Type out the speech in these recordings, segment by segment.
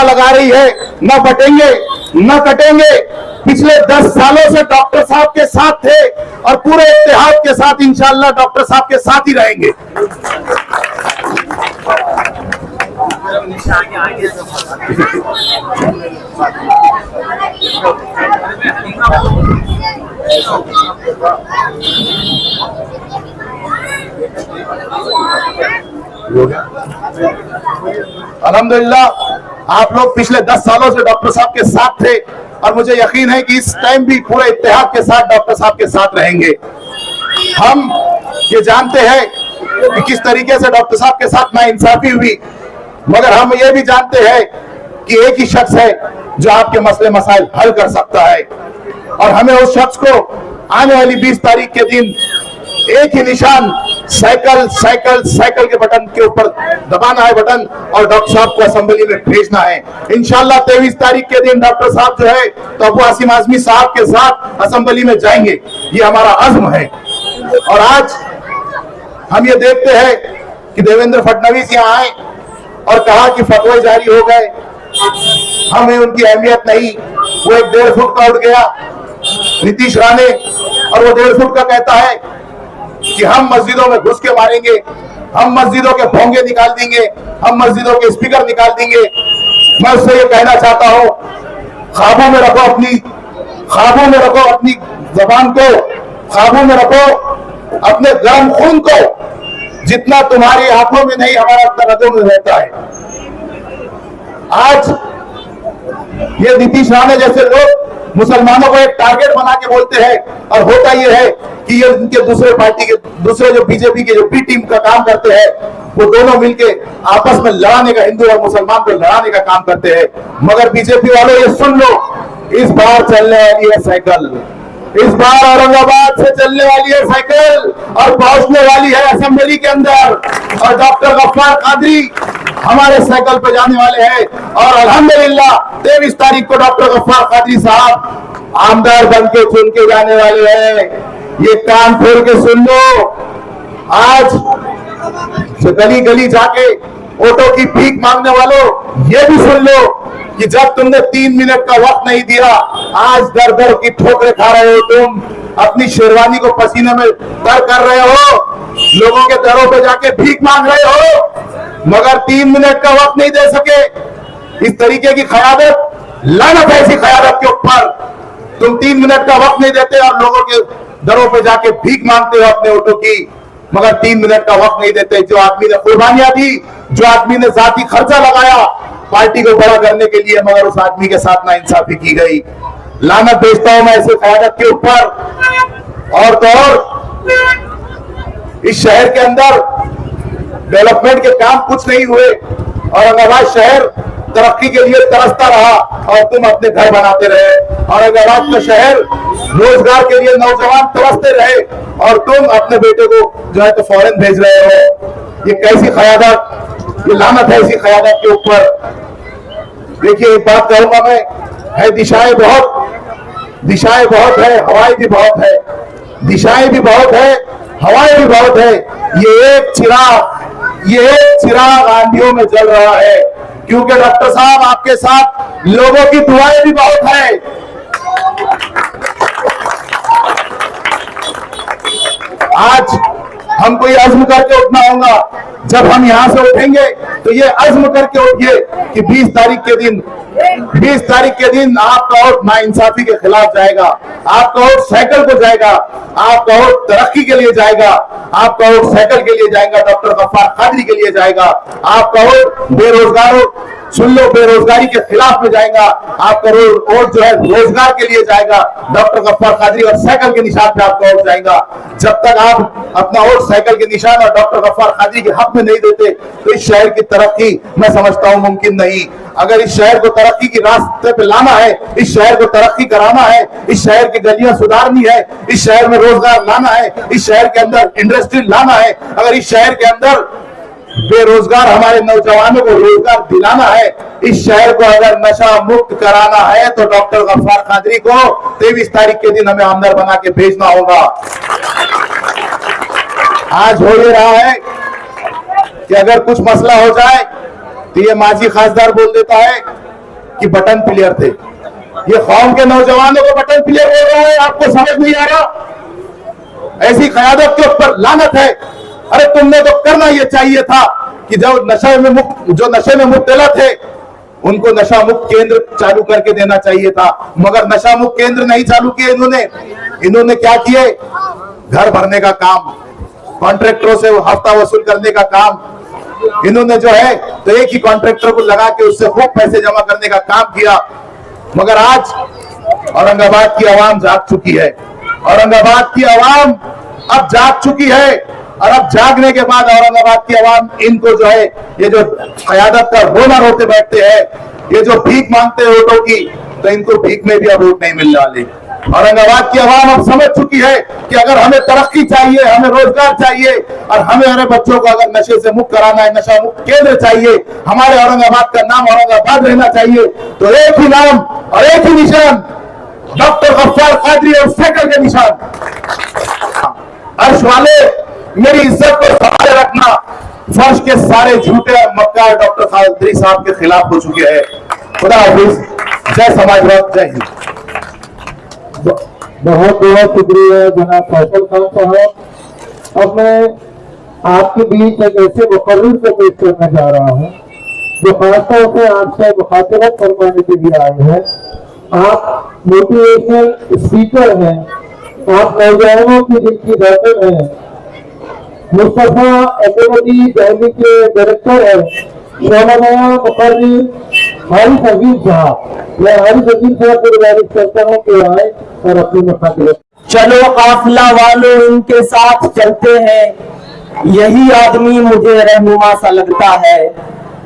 लगा रही है, न बटेंगे न कटेंगे। पिछले 10 सालों से डॉक्टर साहब के साथ थे और पूरे इत्तेहाद के साथ इंशाअल्लाह डॉक्टर साहब के साथ ही रहेंगे। अल्हम्दुलिल्लाह आप लोग पिछले 10 सालों से डॉक्टर साहब के साथ थे और मुझे यकीन है कि इस टाइम भी पूरे इत्तेहाद के साथ डॉक्टर साहब के साथ रहेंगे। हम ये जानते हैं कि किस तरीके से डॉक्टर साहब के साथ नाइंसाफी हुई, मगर हम ये भी जानते हैं कि एक ही शख्स है जो आपके मसले मसाइल हल कर सकता है और हमें उस शख्स को आने वाली 20 तारीख के दिन एक ही निशान साइकिल साइकिल साइकिल के बटन के ऊपर दबाना है बटन और डॉक्टर साहब को असेंबली में भेजना है। इंशाल्लाह 23 तारीख के दिन डॉक्टर साहब जो है तो अबू आसिम आजमी साहब के साथ असेंबली में जाएंगे, ये हमारा अज़्म है। और आज हम ये देखते हैं कि देवेंद्र फडणवीस यहाँ आए और कहा कि फतवे जारी हो गए, हमें उनकी अहमियत नहीं। वो एक 1.5 फुट का उठ गया नीतीश राणे और वो 1.5 फुट का कहता है कि हम मस्जिदों में घुस के मारेंगे, हम मस्जिदों के भोंगे निकाल देंगे, हम मस्जिदों के स्पीकर निकाल देंगे। मैं उससे ये कहना चाहता हूं, ख्वाबों में रखो अपनी जबान को, ख्वाबों में रखो अपने गर्म खून को। जितना तुम्हारी आंखों में नहीं हमारा उतना हृदय में रहता है। आज ये नीतीश राणे जैसे लोग मुसलमानों को एक टारगेट बना के बोलते हैं और होता यह है कि ये उनके दूसरे जो बीजेपी के जो बी टीम का काम करते हैं वो दोनों मिलके आपस में लड़ाने का, हिंदू और मुसलमान को लड़ाने का काम करते हैं। मगर बीजेपी वालों ये सुन लो, इस बार चलने वाली है साइकिल, इस बार औरंगाबाद से चलने वाली है साइकिल और पहुंचने वाली है असेंबली के अंदर और डॉक्टर गफ्फार कादरी हमारे साइकिल पे जाने वाले हैं। और अल्हम्दुलिल्लाह 23 तारीख को डॉक्टर गफ्फार कादरी साहब आमदार बन के चुन के जाने वाले हैं। ये कान खोल के सुन लो। आज गली गली जाके ऑटो की भीख मांगने वालों ये भी सुन लो कि जब तुमने 3 मिनट का वक्त नहीं दिया, आज दर दर की ठोकरें खा रहे हो, तुम अपनी शेरवानी को पसीने में तर कर रहे हो, लोगों के दरों पे जाके भीख मांग रहे हो, मगर 3 मिनट का वक्त नहीं दे सके। इस तरीके की क़यादत, लानत है ऐसी क़यादत के ऊपर। तुम 3 मिनट का वक्त नहीं देते और लोगों के दरों पे जाके भीख मांगते हो अपने ऑटो की, मगर 3 मिनट का वक्त नहीं देते। जो आदमी ने कुर्बानियां दी, जो आदमी ने जाती खर्चा लगाया पार्टी को बड़ा करने के लिए, मगर उस आदमी के साथ नाइंसाफी की गई। लानत भेजता हूं मैं ऐसे क़यादत के ऊपर। और तो और इस शहर के अंदर डेवलपमेंट के काम कुछ नहीं हुए, औरंगाबाद शहर तरक्की के लिए तरसता रहा और तुम अपने घर बनाते रहे। औरंगाबाद का शहर रोजगार के लिए नौजवान तरसते रहे और तुम अपने बेटे को जो है तो फॉरेन भेज रहे हो। ये कैसी क़यादत, ये लानत है इसी क़यादत के ऊपर। देखिए एक बात कहूंगा मैं, है दिशाएं बहुत है, हवाएं भी बहुत है, दिशाएं भी बहुत है, हवाएं भी बहुत है। ये एक चिराग आंधियों में जल रहा है, क्योंकि डॉक्टर साहब आपके साथ लोगों की दुआएं भी बहुत है। आज हमको ये अज़्म करके उठना होगा। जब हम यहां से उठेंगे तो ये अज़्म करके उठिए कि 20 तारीख के दिन आपका वोट नाइंसाफी के खिलाफ जाएगा, आपका वोट साइकिल को जाएगा, आपका वोट तरक्की के लिए जाएगा, आपका वोट साइकिल के लिए जाएगा, डॉक्टर गफ्फार कादरी के लिए जाएगा, आपका वोट बेरोजगारों, सुन लो, बेरोजगारी के खिलाफ में जाएगा, आपका वोट जो है रोजगार के लिए जाएगा, डॉक्टर गफ्फार कादरी और साइकिल के निशान पे आपका वोट जाएगा। जब तक आप अपना वोट साइकिल के निशान और डॉक्टर गफ्फार कादरी के हक में नहीं देते तो इस शहर की तरक्की मैं समझता हूं मुमकिन नहीं। अगर इस शहर को तरक्की की रास्ते पे लाना है, इस शहर को तरक्की कराना है, इस शहर की गलियां सुधारनी है, इस शहर में रोजगार लाना है, इस शहर के अंदर इंडस्ट्री लाना है, अगर इस शहर के अंदर बेरोजगार हमारे नौजवानों को रोजगार दिलाना है, इस शहर को अगर नशा मुक्त कराना है तो डॉक्टर गफ्फार कादरी को 23 तारीख के दिन हमें आमदार बना के भेजना होगा। आज हो ये रहा है कि अगर कुछ मसला हो जाए तो ये माजी खासदार बोल देता है कि बटन प्लेयर थे। ये कौम के नौजवानों को बटन प्लेयर बोल रहा है, आपको समझ नहीं आ रहा? ऐसी क़यादत के ऊपर लानत है। अरे तुमने तो करना ये चाहिए था कि जो नशे में मुब्तला थे उनको नशा मुक्त केंद्र चालू करके देना चाहिए था, मगर नशा मुक्त केंद्र नहीं चालू किए इन्होंने क्या किए? घर भरने का काम, कॉन्ट्रैक्टरों से हफ्ता वसूल करने का काम इन्होंने जो है तो एक ही कॉन्ट्रैक्टर को लगा के उससे खूब पैसे जमा करने का काम किया। मगर आज औरंगाबाद की आवाम जाग चुकी है, औरंगाबाद की आवाम अब जाग चुकी है, और अब जागने के बाद औरंगाबाद की आवाम इनको जो है ये जो क़यादत का रोना रोते बैठते हैं, ये जो भीख मांगते हैं वोटों की, तो इनको भीख में भी अब वोट नहीं मिलने वाले। औरंगाबाद की आवाम अब समझ चुकी है कि अगर हमें तरक्की चाहिए, हमें रोजगार चाहिए और हमें बच्चों को अगर नशे से मुक्त कराना है, नशा मुक्त केंद्र चाहिए, हमारे औरंगाबाद का नाम औरंगाबाद रहना चाहिए, तो एक ही नाम और एक ही निशान, डॉक्टर गफ्फार कादरी और साइकिल के निशान। अर्श वाले मेरी इज्जत को संभाले रखना। फर्श के सारे झूठे मक्कार डॉक्टर कादरी साहब के खिलाफ हो चुके हैं। खुदा हाफिज, जय समाजवाद, जय हिंद। बहुत बहुत शुक्रिया जनाब फैसल खान साहब। अब मैं आपके बीच एक ऐसे मुकर्रिर को पेश करने जा रहा हूँ जो खासतौर से आपसे मुखातिबत फरमाने के लिए आए हैं। आप मोटिवेशनल स्पीकर हैं, आप नौजवानों की दिल की धड़कन हैं। मुस्तफा एकेडमी दिल्ली के डायरेक्टर है शौनाया मुकर्रिर हारिस अजीज साहब। मैं हारिस अजीज साहब को गुजारिश करता हूँ कि आए और अपनी मुखातिबत। चलो काफिला वालों इनके साथ चलते हैं, यही आदमी मुझे रहनुमा सा लगता है,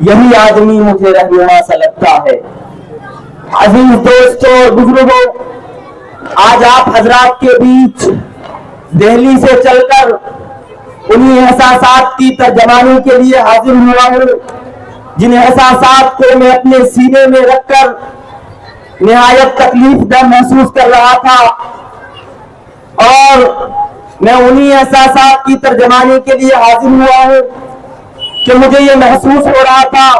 यही आदमी मुझे रहनुमा सा लगता है। अजीज दोस्तों और बुजुर्गों, आज आप हजरात के बीच दिल्ली से चलकर उन्हीं एहसासात की तर्जमानी के लिए हाजिर हुआ हूं जिन एहसासात को मैं अपने सीने में रखकर निहायत तकलीफ दर महसूस कर रहा था, और मैं उन्हीं एहसासात की तर्जमानी के लिए हाजिर हुआ हूं कि मुझे ये महसूस हो रहा था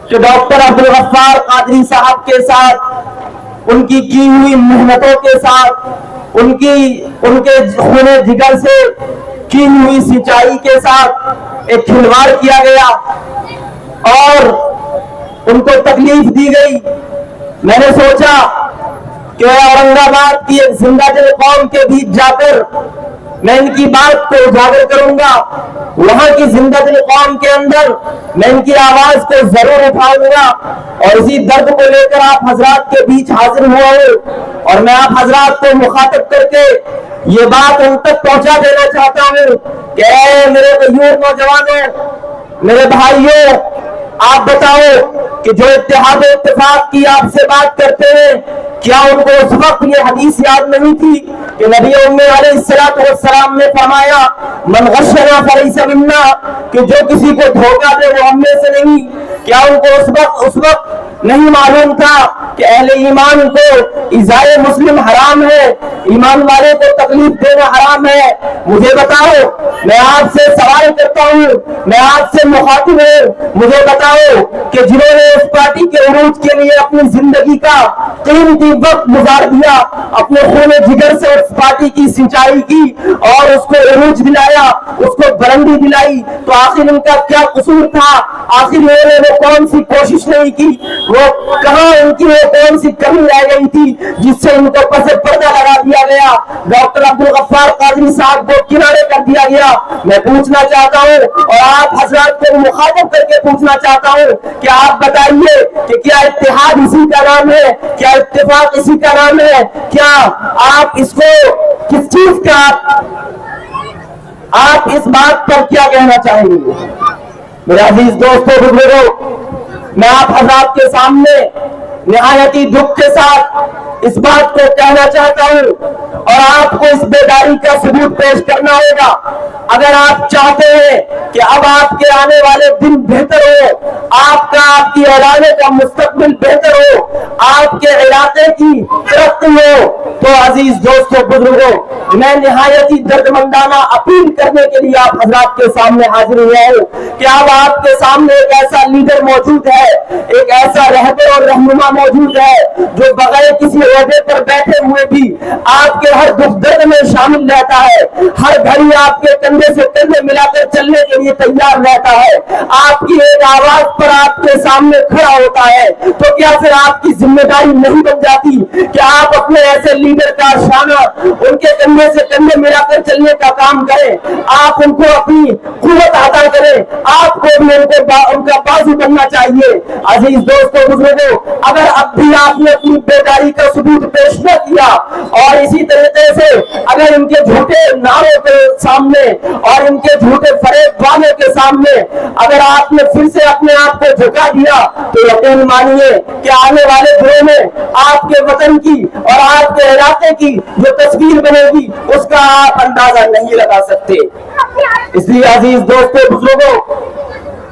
कि डॉक्टर अब्दुल गफ्फार कादरी साहब के साथ, उनकी की हुई मेहनतों के साथ, उनके खूने जिगर से की हुई सिंचाई के साथ एक खिलवाड़ किया गया और उनको तकलीफ दी गई। मैंने सोचा कि औरंगाबाद की एक जिंदा दिल कौम के बीच जाकर मैं इनकी बात को उजागर करूंगा, वहां की जिंदा दिल कौम के अंदर मैं इनकी आवाज को जरूर उठाऊंगा, और इसी दर्द को लेकर आप हजरात के बीच हाजिर हुआ हूं। और मैं आप हजरात को मुखातिब करके ये बात उन तक पहुंचा देना चाहता हूं कि मेरे यूथ नौजवानों, मेरे भाइयों, आप बताओ कि जो इत्तेहाद इत्तेफाक की आपसे बात करते हैं, क्या उनको उस वक्त ये हदीस याद नहीं थी कि नबी उम्मे अलैहिस्सलातु वस्सलाम ने फरमाया मन गश्शना फलैसा मिन्ना, कि जो किसी को धोखा दे वो हम में से नहीं। क्या उनको उस वक्त नहीं मालूम था कि अहले ईमान को इज़ाए मुस्लिम हराम है, ईमान वाले को तकलीफ देना हराम है? मुझे बताओ, मैं आपसे सवाल करता हूँ, मैं आपसे मुखातिब हूँ, मुझे बताओ कि जिन्होंने उस पार्टी के उरूज के लिए अपनी जिंदगी का कीमती वक्त गुजार दिया, अपने खूने जिगर से उस पार्टी की सिंचाई की और उसको उरूज दिलाया, उसको बुलंदी दिलाई, तो आखिर इनका क्या कसूर था? आखिर इन्होंने वो कौन सी कोशिश नहीं की? वो कहां इनकी वो कौन सी कमी रह गई थी जिससे इनको पसे पर्दा लगा दिया गया, डॉक्टर अब्दुल गफ्फार कादरी साहब को किनारे कर दिया गया? मैं पूछना चाहता हूं और आप हजरात को मुखातिब करके पूछना चाहता हूं कि आप बताइए कि क्या इत्तेहाद इसी का नाम है? क्या इत्तेफाक इसी का नाम है? क्या आप इसको किस चीज का आप इस बात पर क्या कहना चाहेंगे? मेरे अजीज दोस्तों बुजुर्गों, मैं आप हजरात के सामने निहायत ही दुख के साथ इस बात को कहना चाहता हूं और आपको इस बेदारी का सबूत पेश करना होगा। अगर आप चाहते हैं कि अब आपके आने वाले दिन बेहतर हो, आपकी औलादों का मुस्तकबिल बेहतर हो, आपके इलाके की तरक्की हो, तो अजीज दोस्तों, बुजुर्गों, मैं निहायत ही दर्दमंदाना अपील करने के लिए आप हजरात के सामने हाजिर हुआ हूं कि अब आपके सामने एक ऐसा लीडर मौजूद है, एक ऐसा रहबर और रहनुमा मौजूद है जो बगैर किसी ओहदे पर बैठे हुए भी आपके हर दुख दर्द में शामिल रहता है, हर घड़ी आपके कंधे से कंधे मिलाकर चलने के लिए तैयार रहता है, आपकी एक आवाज पर आपके सामने खड़ा होता है। तो क्या फिर आपकी जिम्मेदारी नहीं बन जाती कि आप अपने ऐसे लीडर का शाना उनके कंधे से कंधे मिलाकर चलने का काम करें, आप उनको अपनी कुव्वत अता करें, आपको भी उनका बाजू बनना चाहिए। अजीज दोस्तों, बुजुर्गों, अगर अब भी आपने अपनी बेदारी का सबूत पेश न किया और इसी तरीके से अगर इनके झूठे नारों के सामने और इनके झूठे फरेब वादे के सामने अगर आपने फिर से अपने आप को झुका दिया, तो यकीन मानिए कि आने वाले दिनों में आपके वतन की और आपके इलाके की जो तस्वीर बनेगी उसका आप अंदाजा नहीं लगा सकते। इसलिए अजीज दोस्तों, बुजुर्गों,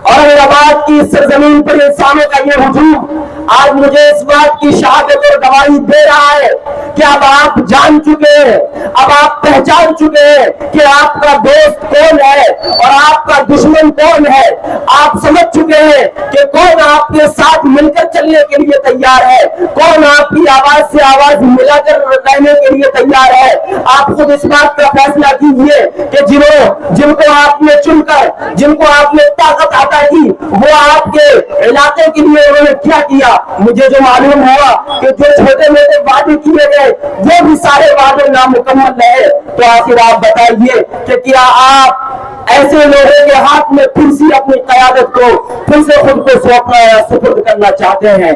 औरंगाबाद की सरजमीन पर इंसानों का ये हुजूम आज मुझे इस बात की शहादत और गवाही दे रहा है कि अब आप जान चुके हैं, अब आप पहचान चुके हैं कि आपका दोस्त कौन है और आपका दुश्मन कौन है। आप समझ चुके हैं कि कौन आपके साथ मिलकर चलने के लिए तैयार है, कौन आपकी आवाज से आवाज मिलाकर रहने के लिए तैयार है। आप खुद इस बात का फैसला कीजिए कि जिनको आपने चुनकर, जिनको आपने ताकत अता की, वो आपके इलाके के लिए उन्होंने क्या किया। मुझे जो मालूम हुआ कि जो छोटे मोटे वादे किए गए वो भी सारे वादे नामुकम्मल रहे। तो आखिर आप बताइए कि क्या आप ऐसे लोगों के हाथ में फिर से अपनी क़यादत को फिर से खुद को सौंपना या सुपुर्द करना चाहते हैं।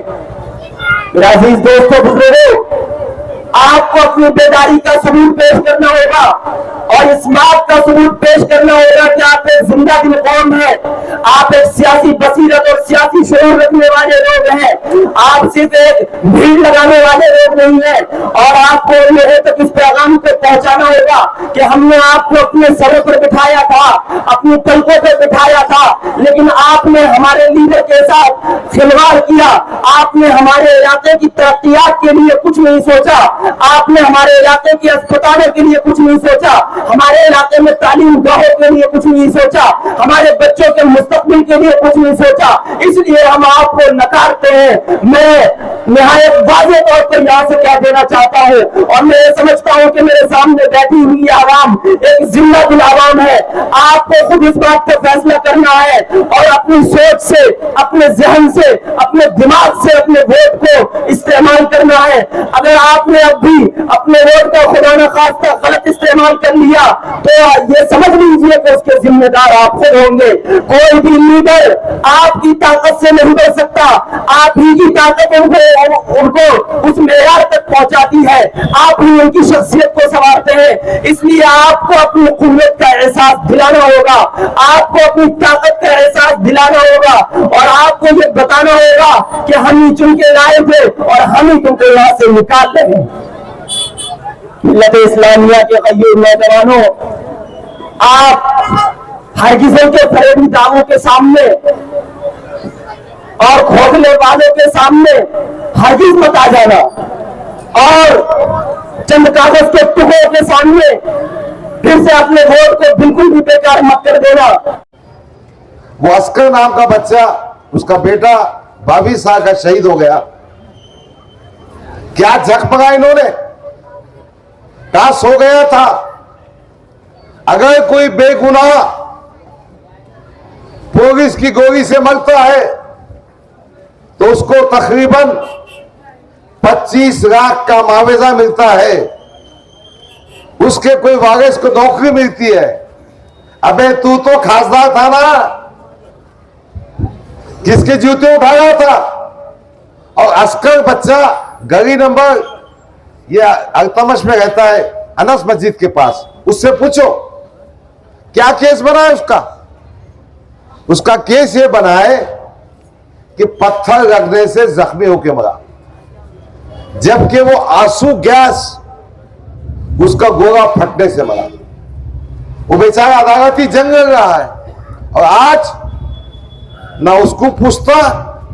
मेरा अजीज दोस्तों, बुजुर्गों, आपको अपनी बेदारी का सबूत पेश करना होगा और इस बात का सबूत पेश करना होगा कि आप एक जिंदा दिल कौम है, आप एक सियासी बसीरत और सियासी शऊर रखने वाले लोग हैं, आप सिर्फ एक भीड़ लगाने वाले लोग नहीं है। और आपको लोगों तक इस पैगाम को पहुंचाना होगा कि हमने आपको अपने सरों पर बिठाया था, अपनी पलकों पर बिठाया था, लेकिन आपने हमारे लीडर के साथ खिलवाड़ किया, आपने हमारे इलाके की तरक्कियात के लिए कुछ नहीं सोचा, आपने हमारे इलाके की अस्पतालों के लिए कुछ नहीं सोचा, हमारे इलाके में तालीम गाहों के लिए कुछ नहीं सोचा, हमारे बच्चों के मुस्तकबिल के लिए कुछ नहीं सोचा। इसलिए हम आपको नकारते हैं। मैं निहायत वाज़ेह तौर पर यहाँ से कह देना चाहता हूँ और मैं ये समझता हूँ कि मेरे सामने बैठी हुई आवाम एक जिंदा दिल आवाम है। आपको खुद इस बात पर फैसला करना है और अपनी सोच से, अपने जहन से, अपने दिमाग से अपने वोट को इस्तेमाल करना है। अगर आपने अब भी अपने वोट का खुदा न खास्ता गलत इस्तेमाल कर लिया तो ये समझ लीजिए कि उसके जिम्मेदार आप खुद होंगे। कोई भी लीडर आपकी ताकत से नहीं बढ़ सकता, आप ही की ताकत उनको उस मेयार तक पहुंचाती है, आप ही उनकी शख्सियत को संवारते हैं। इसलिए आपको अपनी कुव्वत का एहसास दिलाना होगा, आपको अपनी ताकत का एहसास दिलाना होगा और आपको ये बताना होगा कि हम ही चुन के लाए थे और हम ही तुमको यहाँ से निकाल रहे हैं। मिल्लत इस्लामिया के ग़य्यूर नौजवानों, आप हरगिज़ों के फरेबी दावों के सामने और खोखले वादों के सामने हरगिज़ मत आ जाना और चंद कागज के टुकड़ों के सामने फिर से अपने वोट को बिल्कुल भी बेकार मत कर देना। वो अस्कर नाम का बच्चा, उसका बेटा 22 साल का शहीद हो गया। क्या झकमगा इन्होंने, कहां सो गया था। अगर कोई बेगुनाह पुलिस की गोली से मरता है तो उसको तकरीबन 25 लाख का मुआवजा मिलता है, उसके कोई वारिस को नौकरी मिलती है। अबे तू तो खासदार था ना, किसके जूते उठा रहा था। और अस्कर बच्चा गली नंबर ये अल्तमश में रहता है, अनस मस्जिद के पास, उससे पूछो क्या केस बना है उसका। उसका केस ये बना है कि पत्थर लगने से जख्मी होकर मरा, जबकि वो आंसू गैस उसका गोला फटने से मरा। वो बेचारा अदालती जंग लड़ रहा है और आज ना उसको पूछता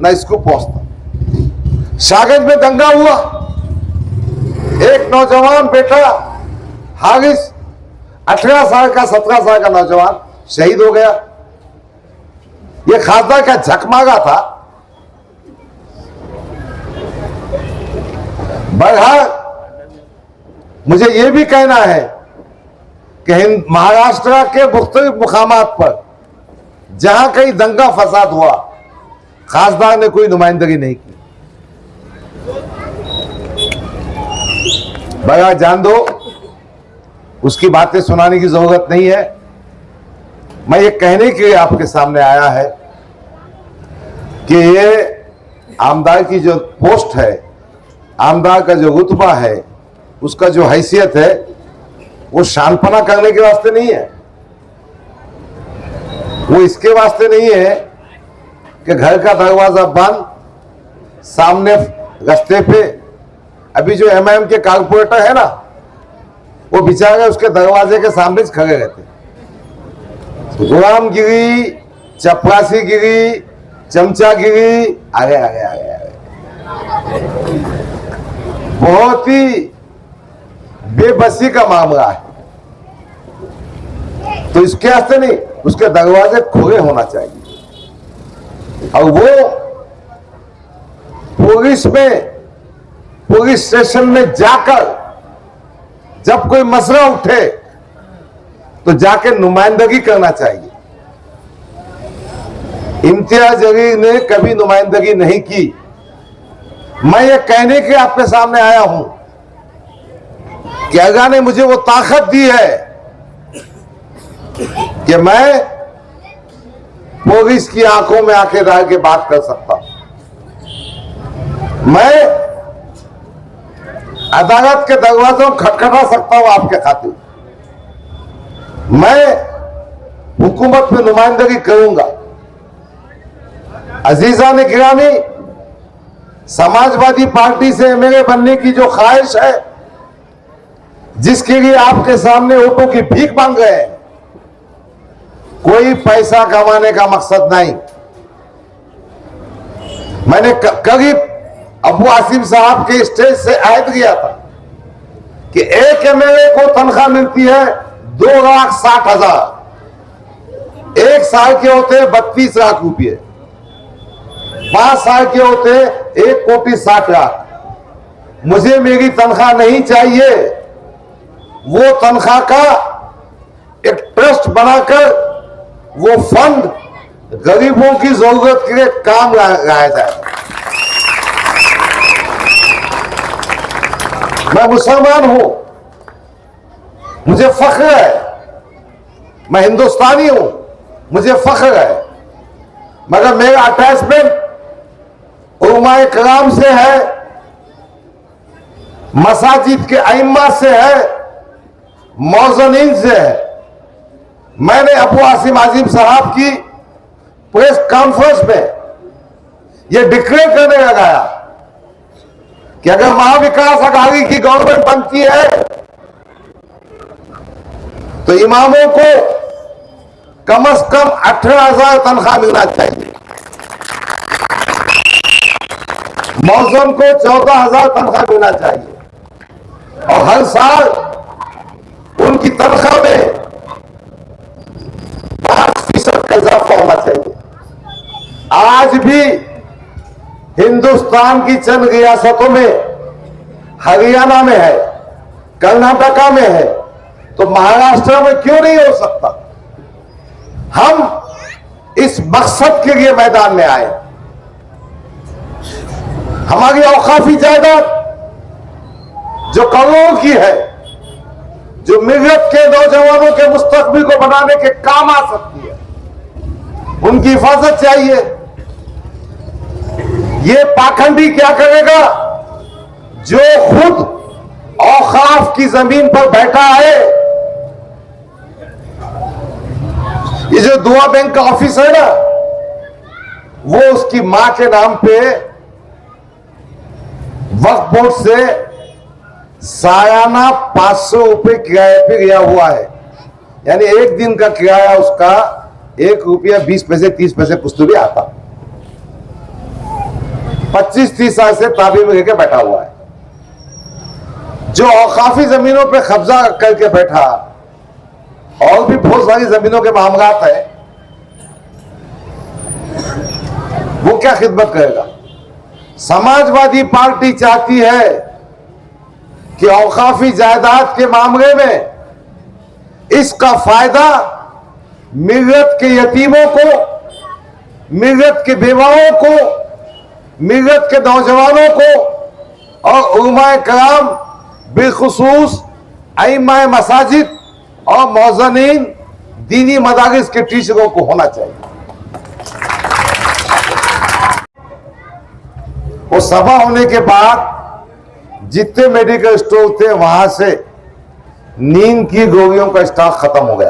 ना इसको पहुंचता। शागज में दंगा हुआ, एक नौजवान बेटा हारिस 18 साल का 17 साल का नौजवान शहीद हो गया। ये खासदार का झकमागा था। बहरहाल मुझे यह भी कहना है कि महाराष्ट्र के मुख्तलिफ मुकामात पर जहां कहीं दंगा फसाद हुआ, खासदार ने कोई नुमाइंदगी नहीं की। बड़ा जान दो, उसकी बातें सुनाने की जरूरत नहीं है। मैं ये कहने के लिए आपके सामने आया है कि ये आमदार की जो पोस्ट है, आमदार का जो रुतबा है, उसका जो हैसियत है, वो शानपना करने के वास्ते नहीं है। वो इसके वास्ते नहीं है कि घर का दरवाजा बंद, सामने रास्ते पे अभी जो एमआईएम के कारपोरेटर है ना, वो बेचारे उसके दरवाजे के सामने खड़े रहते। गुलामगिरी, चपरासीगिरी, चमचागिरी, आगे आगे आगे आगे, बहुत ही बेबसी का मामला है। तो इसके वास्ते नहीं, उसके दरवाजे खुले होना चाहिए। और वो पुलिस स्टेशन में जाकर जब कोई मसला उठे तो जाके नुमाइंदगी करना चाहिए। इम्तियाज अली ने कभी नुमाइंदगी नहीं की। मैं ये कहने के आपके सामने आया हूं कि अल्लाह ने मुझे वो ताकत दी है कि मैं पुलिस की आंखों में आंखें डाल के बात कर सकता हूं। मैं अदालत के दरवाजों खटखटा सकता हूं आपके खातिर। मैं हुकूमत में नुमाइंदगी करूंगा। अजीजा ने गिरामी, समाजवादी पार्टी से एमएलए बनने की जो ख्वाहिश है, जिसके लिए आपके सामने वोटों की भीख मांग रहे हैं, कोई पैसा कमाने का मकसद नहीं। मैंने करीब अबू आसिम साहब के स्टेज से आयत किया था कि एक एमएलए को तनख्वाह मिलती है 2,60,000। 1 साल के होते 32 लाख रुपये, 5 साल के होते 1,60,00,000। मुझे मेरी तनख्वाह नहीं चाहिए। वो तनख्वाह का एक ट्रस्ट बनाकर वो फंड गरीबों की जरूरत के लिए काम लगाया जाए। मैं मुसलमान हूं, मुझे फख्र है। मैं हिंदुस्तानी हूं, मुझे फख्र है। मगर मेरा अटैचमेंट उलमाए कराम से है, मसाजिद के अइम्मा से है, मौजनीन से है। मैंने अबू आसिम आजिम साहब की प्रेस कॉन्फ्रेंस में यह डिक्लेयर करने लगाया कि अगर महाविकास अघाड़ी की गवर्नमेंट बनती है तो इमामों को कम से कम 18,000 तनख्वाह मिलना चाहिए, मौजम को 14,000 तनख्वाह मिलना चाहिए, और हर साल उनकी तनख्वाह में 5% का इजाफा होना चाहिए। आज भी हिंदुस्तान की चंद रियासतों में, हरियाणा में है, कर्नाटका में है, तो महाराष्ट्र में क्यों नहीं हो सकता? हम इस मकसद के लिए मैदान में आए। हमारी औकाफी जायदाद जो करोड़ों की है, जो मिल्लत के नौजवानों के मुस्तकबिल को बनाने के काम आ सकती है, उनकी हिफाजत चाहिए। ये पाखंडी क्या करेगा जो खुद औकाफ की जमीन पर बैठा है? ये जो दुआ बैंक का ऑफिस है ना, वो उसकी मां के नाम पे वक्फ बोर्ड से सालाना 500 रुपए किराए पे गया हुआ है। यानी एक दिन का किराया उसका 1 रुपया 20 पैसे 30 पैसे कुछ तो भी आता। 25-30 साल से ताबे में लेके बैठा हुआ है। जो औकाफी जमीनों पे कब्जा करके बैठा, और भी बहुत सारी जमीनों के मामलात है, वो क्या खिदमत करेगा? समाजवादी पार्टी चाहती है कि औकाफी जायदाद के मामले में इसका फायदा मिल्लत के यतीमों को, मिल्लत के बेवाओं को, मिल्लत के नौजवानों को और उलमाए कराम बिलखुसूस अइम्माए मसाजिद और मौज़नीन दीनी मदारिस के टीचरों को होना चाहिए। वो सभा होने के बाद जितने मेडिकल स्टोर थे वहां से नींद की गोलियों का स्टॉक खत्म हो गया।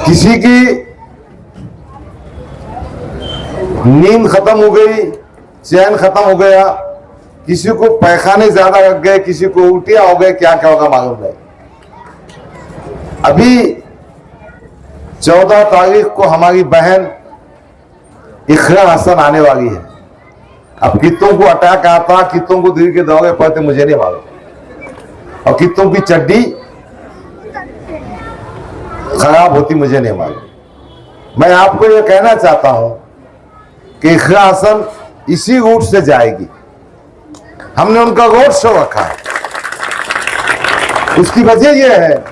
किसी की नींद खत्म हो गई, चैन खत्म हो गया, किसी को पैखाने ज्यादा लग गए, किसी को उल्टियां हो गए, क्या क्या होगा मालूम नहीं। अभी 14 तारीख को हमारी बहन इखरा हसन आने वाली है। अब कितों को अटैक आता, कितों को दिल के दौरे पड़ते मुझे नहीं मालूम, और कितों की चड्डी खराब होती मुझे नहीं मालूम। मैं आपको यह कहना चाहता हूं कि इखरा हसन इसी रूट से जाएगी। हमने उनका रोड शो रखा है। उसकी वजह यह है,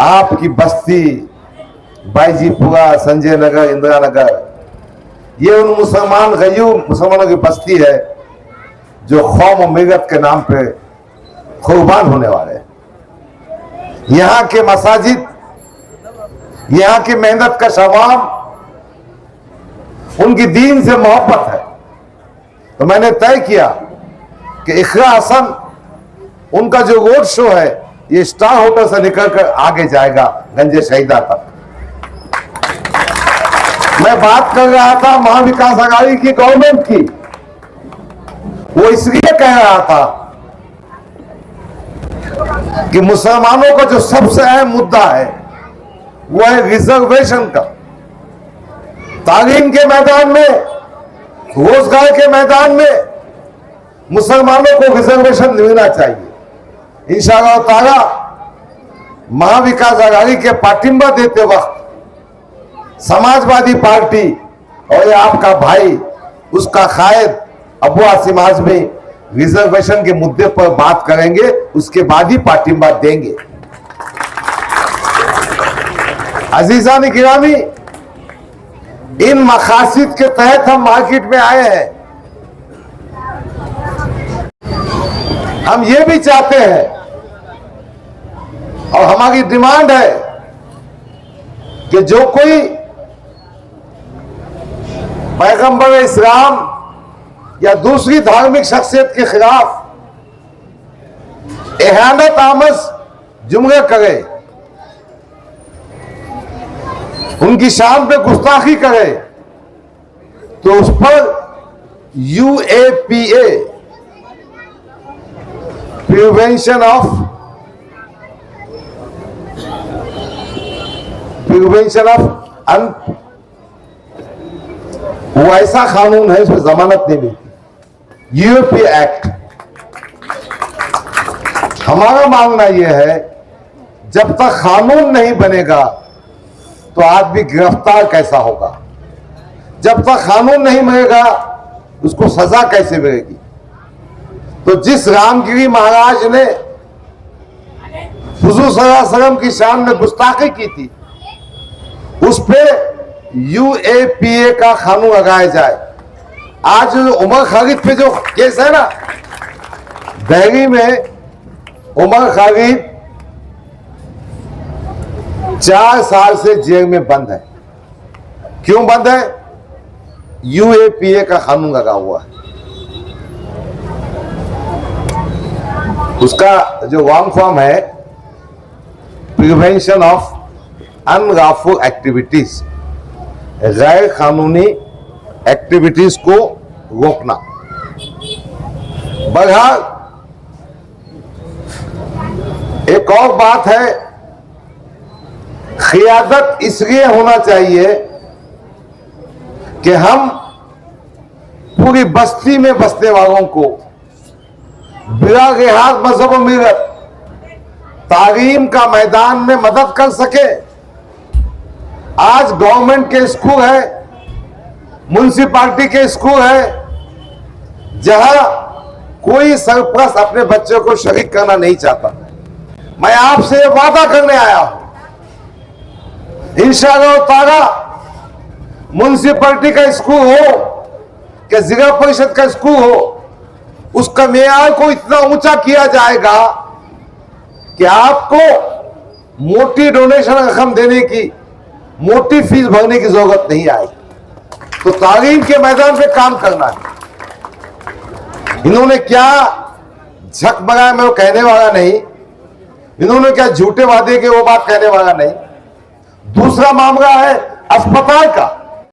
आपकी बस्ती, बाईजीपुरा, संजय नगर, इंदिरा नगर, ये उन मुसलमान गयूर मुसलमानों की बस्ती है जो कौम और मिल्लत के नाम पे कुर्बान होने वाले हैं। यहां के मसाजिद, यहां की मेहनत का शवाम, उनकी दीन से मोहब्बत है। तो मैंने तय किया कि इखरा हसन, उनका जो रोड शो है ये स्टार होटल से निकलकर आगे जाएगा गंजे शहीदा तक। मैं बात कर रहा था महाविकास अघाड़ी की गवर्नमेंट की, वो इसलिए कह रहा था कि मुसलमानों का जो सबसे अहम मुद्दा है वो है रिजर्वेशन का। तालीम के मैदान में, रोजगार के मैदान में मुसलमानों को रिजर्वेशन मिलना चाहिए। इंशाअल्लाह ताला महाविकास अघाड़ी के पाटिंबा देते वक्त समाजवादी पार्टी और ये आपका भाई, उसका कायद अबू आसिम आजमी रिजर्वेशन के मुद्दे पर बात करेंगे, उसके बाद ही पाटिंबा देंगे। अजीजान गिरामी, इन मकासद के तहत हम मार्केट में आए हैं। हम ये भी चाहते हैं और हमारी डिमांड है कि जो कोई पैगंबर इस्लाम या दूसरी धार्मिक शख्सियत के खिलाफ एहानत आमज जुमले करे, उनकी शान पे गुस्ताखी करे, तो उस पर UAPA प्रिवेंशन ऑफ वो ऐसा कानून है इसमें जमानत नहीं मिलती, UAPA एक्ट। हमारा मानना यह है जब तक कानून नहीं बनेगा तो आदमी गिरफ्तार कैसा होगा, जब तक कानून नहीं बनेगा उसको सजा कैसे मिलेगी। तो जिस रामगिरी महाराज ने हुजूर सल्लल्लाहु अलैहि वसल्लम की शान में गुस्ताखी की थी, उस पे UAPA का कानून लगाया जाए। आज उमर खालिद पे जो केस है ना, दिल्ली में उमर खालिद 4 साल से जेल में बंद है। क्यों बंद है? UAPA का कानून लगा हुआ है। उसका जो लॉन्ग फॉर्म है प्रिवेंशन ऑफ अनलॉफुल एक्टिविटीज, गैर कानूनी एक्टिविटीज को रोकना। बहरहाल एक और बात है, क़ियादत इसलिए होना चाहिए कि हम पूरी बस्ती में बसने वालों को बिला लिहाज मजहब और मिलत तालीम का मैदान में मदद कर सके। आज गवर्नमेंट के स्कूल है, म्युनिसिपैलिटी के स्कूल है, जहां कोई सरपरस्त अपने बच्चों को शरीक करना नहीं चाहता। मैं आपसे ये वादा करने आया हूं, इंशाअल्लाह ताला म्युनिसिपैलिटी का स्कूल हो कि जिला परिषद का स्कूल हो, उसका मेयार को इतना ऊंचा किया जाएगा कि आपको मोटी डोनेशन रकम देने की, मोटी फीस भरने की जरूरत नहीं आएगी। तो तालीम के मैदान पे काम करना है। इन्होंने क्या झक मगाया मैं वो कहने वाला नहीं, इन्होंने क्या झूठे वादे के वो बात कहने वाला नहीं। दूसरा मामला है अस्पताल का।